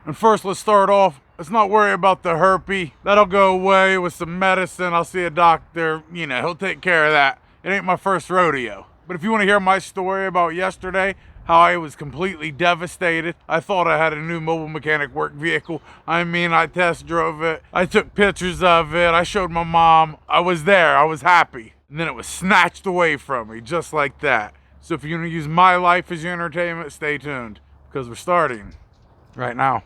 And first, let's start off. Let's not worry about the herpes. That'll go away with some medicine. I'll see a doctor. You know, he'll take care of that. It ain't my first rodeo. But if you want to hear my story about yesterday, how I was completely devastated. I thought I had a new mobile mechanic work vehicle. I mean, I test drove it. I took pictures of it. I showed my mom. I was there. I was happy. And then it was snatched away from me, just like that. So if you're going to use my life as your entertainment, stay tuned, because we're starting right now.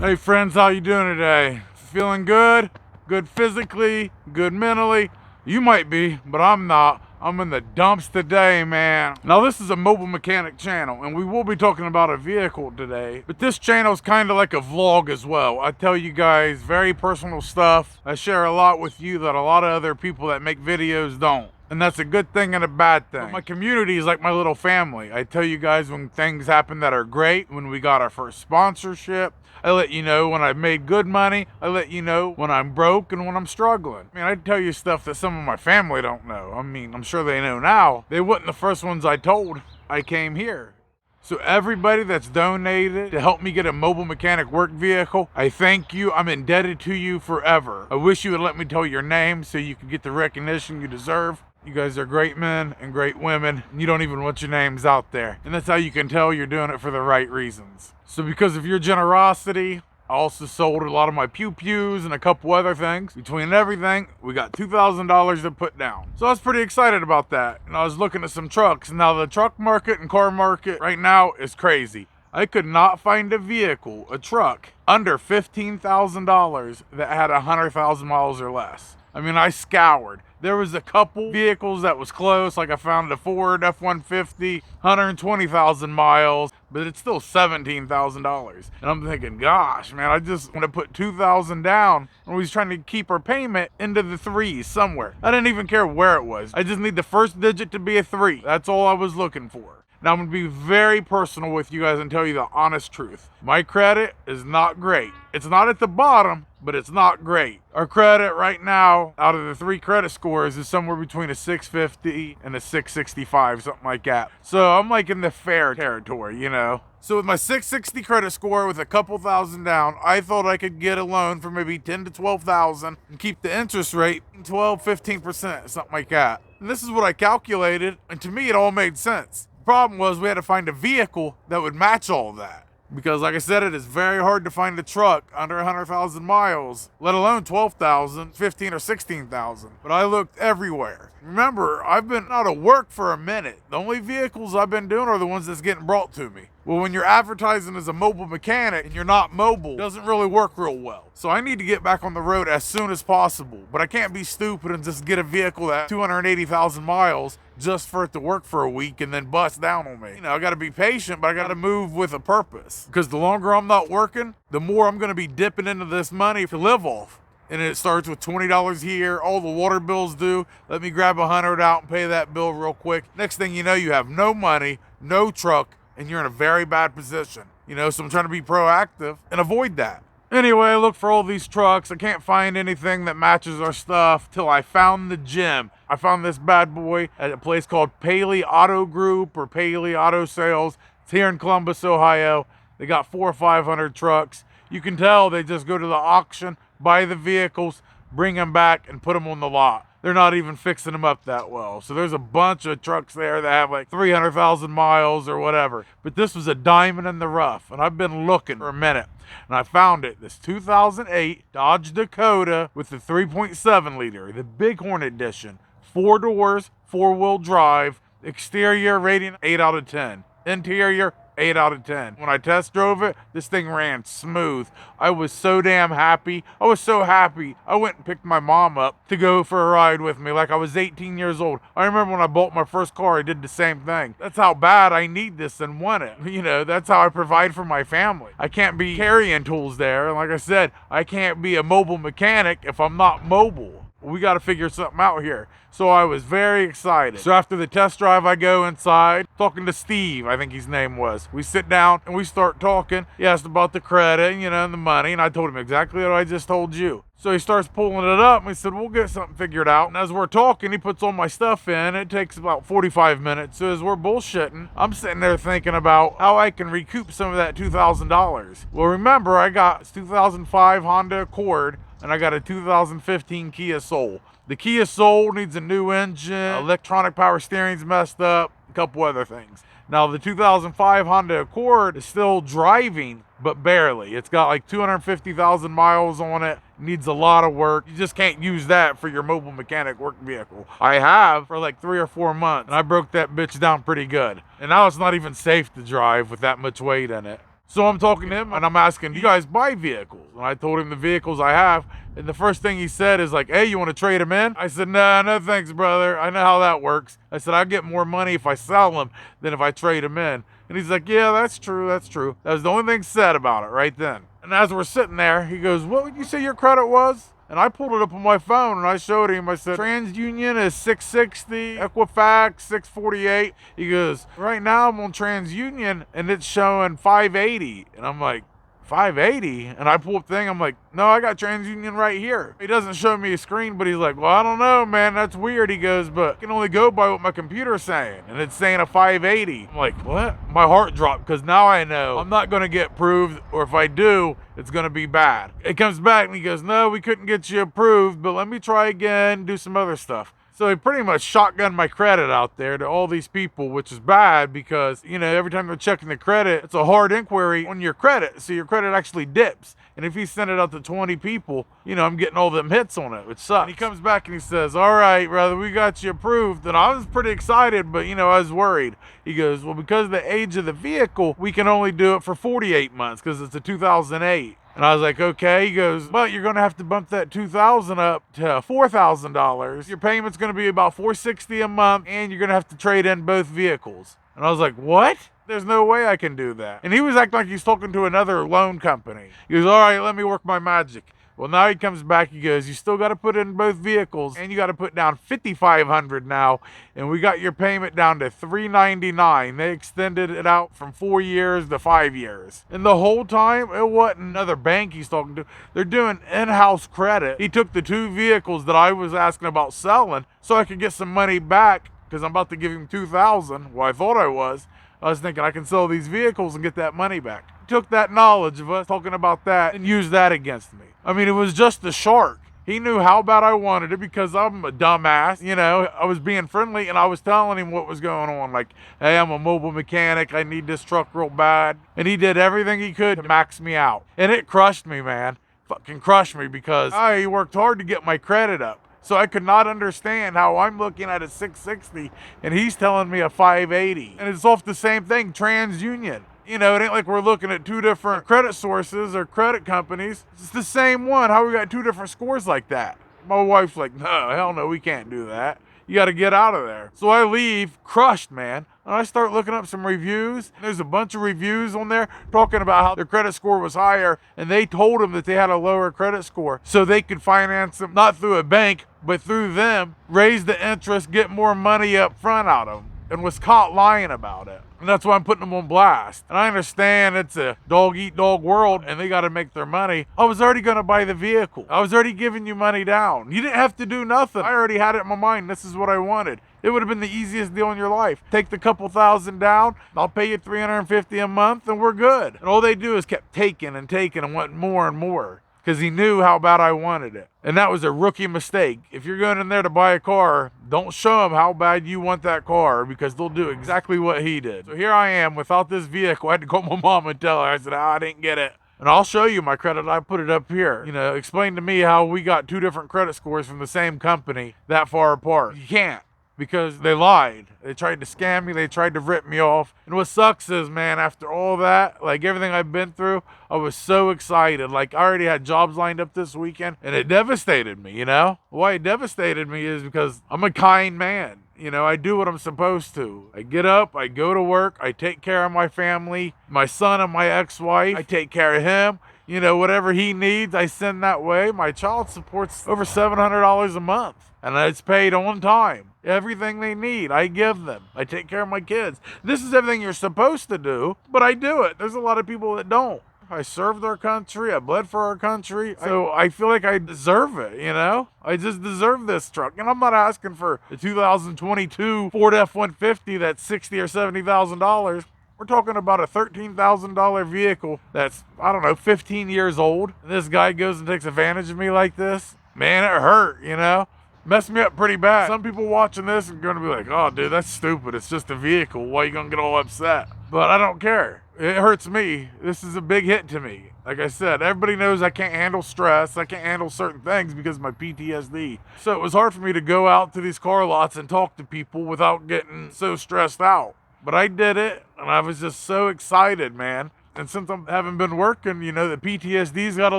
Hey friends, how you doing today? Feeling good? Good physically? Good mentally? You might be, but I'm not. I'm in the dumps today, man. Now this is a mobile mechanic channel, and we will be talking about a vehicle today, but this channel is kind of like a vlog as well. I tell you guys very personal stuff. I share a lot with you that a lot of other people that make videos don't. And that's a good thing and a bad thing. But my community is like my little family. I tell you guys when things happen that are great, when we got our first sponsorship. I let you know when I've made good money. I let you know when I'm broke and when I'm struggling. I mean, I tell you stuff that some of my family don't know. I mean, I'm sure they know now. They weren't the first ones I told. I came here. So everybody that's donated to help me get a mobile mechanic work vehicle, I thank you. I'm indebted to you forever. I wish you would let me tell your name so you could get the recognition you deserve. You guys are great men and great women, and you don't even want your names out there. And that's how you can tell you're doing it for the right reasons. So because of your generosity, I also sold a lot of my pew-pews and a couple other things. Between everything, we got $2,000 to put down. So I was pretty excited about that. And I was looking at some trucks. And now the truck market and car market right now is crazy. I could not find a vehicle, a truck, under $15,000 that had 100,000 miles or less. I mean, I scoured. There was a couple vehicles that was close, like I found a Ford F-150, 120,000 miles, but it's still $17,000. And I'm thinking, gosh, man, I just want to put $2,000 down. And we was trying to keep our payment into the threes somewhere. I didn't even care where it was. I just need the first digit to be a 3. That's all I was looking for. Now, I'm going to be very personal with you guys and tell you the honest truth. My credit is not great. It's not at the bottom, but it's not great. Our credit right now, out of the 3 credit scores, is somewhere between a 650 and a 665, something like that. So I'm like in the fair territory, you know. So with my 660 credit score with a couple thousand down, I thought I could get a loan for maybe 10 to 12,000 and keep the interest rate 12, 15%, something like that. And this is what I calculated, and to me it all made sense. The problem was we had to find a vehicle that would match all that. Because like I said, it is very hard to find a truck under 100,000 miles, let alone 12,000, 15 or 16,000. But I looked everywhere. Remember, I've been out of work for a minute. The only vehicles I've been doing are the ones that's getting brought to me. Well, when you're advertising as a mobile mechanic and you're not mobile, it doesn't really work real well. So I need to get back on the road as soon as possible. But I can't be stupid and just get a vehicle at 280,000 miles just for it to work for a week and then bust down on me. You know, I got to be patient, but I got to move with a purpose. Because the longer I'm not working, the more I'm going to be dipping into this money to live off. And it starts with $20 here. All the water bills due. Let me grab $100 out and pay that bill real quick. Next thing you know, you have no money, no truck, and you're in a very bad position. You know, so I'm trying to be proactive and avoid that. Anyway, I look for all these trucks. I can't find anything that matches our stuff till I found the gym. I found this bad boy at a place called Paley Auto Group or Paley Auto Sales. It's here in Columbus, Ohio. They got 400 or 500 trucks. You can tell they just go to the auction, buy the vehicles, bring them back, and put them on the lot. They're not even fixing them up that well. So there's a bunch of trucks there that have like 300,000 miles or whatever. But this was a diamond in the rough, and I've been looking for a minute. And I found it, this 2008 Dodge Dakota with the 3.7 liter, the Bighorn edition. 4 doors, 4-wheel drive, exterior rating 8 out of 10. Interior 8 out of 10. When I test drove it, this thing ran smooth. I was so damn happy. I was so happy. I went and picked my mom up to go for a ride with me like I was 18 years old. I remember when I bought my first car, I did the same thing. That's how bad I need this and want it. You know, that's how I provide for my family. I can't be carrying tools there. And like I said, I can't be a mobile mechanic if I'm not mobile. we got to figure something out here. So I was very excited. So after the test drive, I go inside, talking to Steve, I think his name was. We sit down and we start talking. He asked about the credit, and the money, and I told him exactly what I just told you. So he starts pulling it up, and we said, we'll get something figured out. And as we're talking, he puts all my stuff in. It takes about 45 minutes. So as we're bullshitting, I'm sitting there thinking about how I can recoup some of that $2,000. Well, remember, I got this 2005 Honda Accord, and I got a 2015 Kia Soul. The Kia Soul needs a new engine, electronic power steering's messed up, a couple other things. Now the 2005 Honda Accord is still driving, but barely. It's got like 250,000 miles on it, needs a lot of work. You just can't use that for your mobile mechanic work vehicle. I have for like 3 or 4 months, and I broke that bitch down pretty good. And now it's not even safe to drive with that much weight in it. So I'm talking to him and I'm asking, do you guys buy vehicles? And I told him the vehicles I have. And the first thing he said is like, hey, you want to trade them in? I said, nah, no thanks, brother. I know how that works. I said, I get more money if I sell them than if I trade them in. And he's like, yeah, that's true. That's true. That was the only thing said about it right then. And as we're sitting there, he goes, what would you say your credit was? And I pulled it up on my phone and I showed him. I said, TransUnion is 660, Equifax 648. He goes, right now I'm on TransUnion and it's showing 580. And I'm like, 580? And I pull up the thing, I'm like, no, I got TransUnion right here. He doesn't show me a screen, but he's like, well, I don't know, man, that's weird. He goes, but I can only go by what my computer's saying. And it's saying a 580. I'm like, what? My heart dropped, because now I know I'm not going to get approved, or if I do, it's going to be bad. It comes back and he goes, no, we couldn't get you approved, but let me try again, do some other stuff. So he pretty much shotgunned my credit out there to all these people, which is bad because, every time they're checking the credit, it's a hard inquiry on your credit. So your credit actually dips. And if he sent it out to 20 people, I'm getting all them hits on it, which sucks. And he comes back and he says, all right, brother, we got you approved. And I was pretty excited, but, I was worried. He goes, well, because of the age of the vehicle, we can only do it for 48 months because it's a 2008. And I was like, okay. He goes, but you're going to have to bump that $2,000 up to $4,000. Your payment's going to be about $460 a month, and you're going to have to trade in both vehicles. And I was like, what? There's no way I can do that. And he was acting like he's talking to another loan company. He goes, all right, let me work my magic. Well, now he comes back, he goes, you still got to put in both vehicles, and you got to put down $5,500 now, and we got your payment down to $399. They extended it out from 4 years to 5 years. And the whole time, it wasn't another bank he's talking to. They're doing in-house credit. He took the 2 vehicles that I was asking about selling so I could get some money back, because I'm about to give him $2,000. Well, I thought I was. I was thinking I can sell these vehicles and get that money back. He took that knowledge of us talking about that and used that against me. I mean, it was just a shark. He knew how bad I wanted it because I'm a dumbass. I was being friendly and I was telling him what was going on. Like, hey, I'm a mobile mechanic. I need this truck real bad. And he did everything he could to max me out. And it crushed me, man. Fucking crushed me because I worked hard to get my credit up. So I could not understand how I'm looking at a 660 and he's telling me a 580. And it's off the same thing, TransUnion. It ain't like we're looking at 2 different credit sources or credit companies. It's the same one. How we got 2 different scores like that? My wife's like, no, hell no, we can't do that. You got to get out of there. So I leave crushed, man. And I start looking up some reviews. There's a bunch of reviews on there talking about how their credit score was higher. And they told them that they had a lower credit score so they could finance them, not through a bank, but through them, raise the interest, get more money up front out of them. And was caught lying about it. And that's why I'm putting them on blast. And I understand it's a dog-eat-dog world and they got to make their money. I was already going to buy the vehicle. I was already giving you money down. You didn't have to do nothing. I already had it in my mind. This is what I wanted. It would have been the easiest deal in your life. Take the couple thousand down. I'll pay you $350 a month and we're good. And all they do is kept taking and taking and wanting more and more. Because he knew how bad I wanted it. And that was a rookie mistake. If you're going in there to buy a car, don't show them how bad you want that car because they'll do exactly what he did. So here I am without this vehicle. I had to call my mom and tell her. I said, I didn't get it. And I'll show you my credit. I put it up here. Explain to me how we got 2 different credit scores from the same company that far apart. You can't. Because they lied. They tried to scam me. They tried to rip me off. And what sucks is, man, after all that, like everything I've been through, I was so excited. Like I already had jobs lined up this weekend and it devastated me, Why it devastated me is because I'm a kind man. I do what I'm supposed to. I get up, I go to work, I take care of my family, my son and my ex-wife. I take care of him. You know, whatever he needs, I send that way. My child support's over $700 a month, and it's paid on time. Everything they need, I give them. I take care of my kids. This is everything you're supposed to do, but I do it. There's a lot of people that don't. I served our country. I bled for our country. So I feel like I deserve it, you know? I just deserve this truck. And I'm not asking for the 2022 Ford F-150 that's $60,000 or $70,000. We're talking about a $13,000 vehicle that's, I don't know, 15 years old. And this guy goes and takes advantage of me like this. Man, it hurt, you know? Messed me up pretty bad. Some people watching this are going to be like, oh, dude, that's stupid. It's just a vehicle. Why are you going to get all upset? But I don't care. It hurts me. This is a big hit to me. Like I said, everybody knows I can't handle stress. I can't handle certain things because of my PTSD. So it was hard for me to go out to these car lots and talk to people without getting so stressed out. But I did it, and I was just so excited, man. And since I haven't been working, you know, the PTSD's got a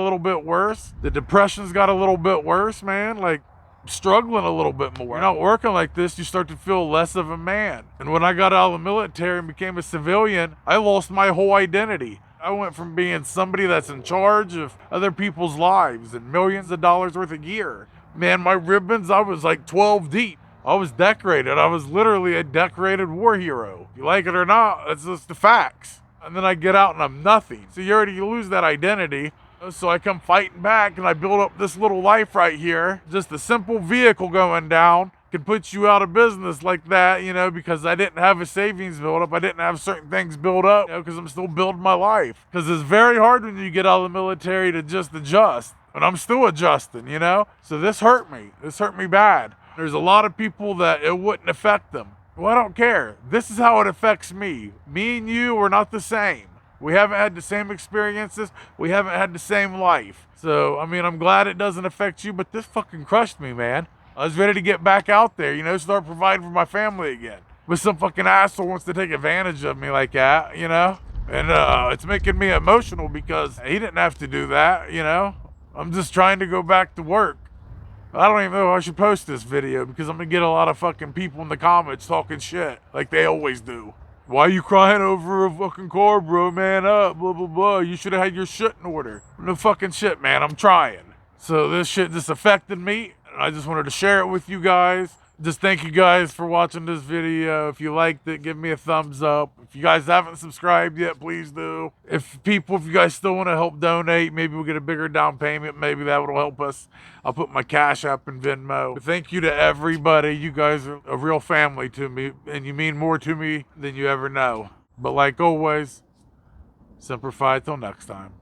little bit worse. The depression's got a little bit worse, man. Like, struggling a little bit more. You're not working like this, you start to feel less of a man. And when I got out of the military and became a civilian, I lost my whole identity. I went from being somebody that's in charge of other people's lives and millions of dollars worth a gear. Man, my ribbons, I was like 12 deep. I was decorated. I was literally a decorated war hero. If you like it or not, that's just the facts. And then I get out and I'm nothing. So you already lose that identity. So I come fighting back and I build up this little life right here. Just a simple vehicle going down can put you out of business like that, you know, because I didn't have a savings built up. I didn't have certain things built up, you know, because I'm still building my life. Because it's very hard when you get out of the military to just adjust. And I'm still adjusting, you know. So this hurt me. This hurt me bad. There's a lot of people that it wouldn't affect them. Well, I don't care. This is how it affects me. Me and you are not the same. We haven't had the same experiences. We haven't had the same life. So, I mean, I'm glad it doesn't affect you, but this fucking crushed me, man. I was ready to get back out there, you know, start providing for my family again. But some fucking asshole wants to take advantage of me like that, you know? And it's making me emotional because he didn't have to do that, you know? I'm just trying to go back to work. I don't even know if I should post this video because I'm gonna get a lot of fucking people in the comments talking shit like they always do. Why are you crying over a fucking car, bro? Man up, blah, blah, blah. You should have had your shit in order. No fucking shit, man. I'm trying. So this shit just affected me. And I just wanted to share it with you guys. Just thank you guys for watching this video. If you liked it, give me a thumbs up. If you guys haven't subscribed yet, please do. If you guys still want to help donate, maybe we'll get a bigger down payment. Maybe that will help us. I'll put my Cash App and Venmo. But thank you to everybody. You guys are a real family to me, and you mean more to me than you ever know. But like always, Semper Fi till next time.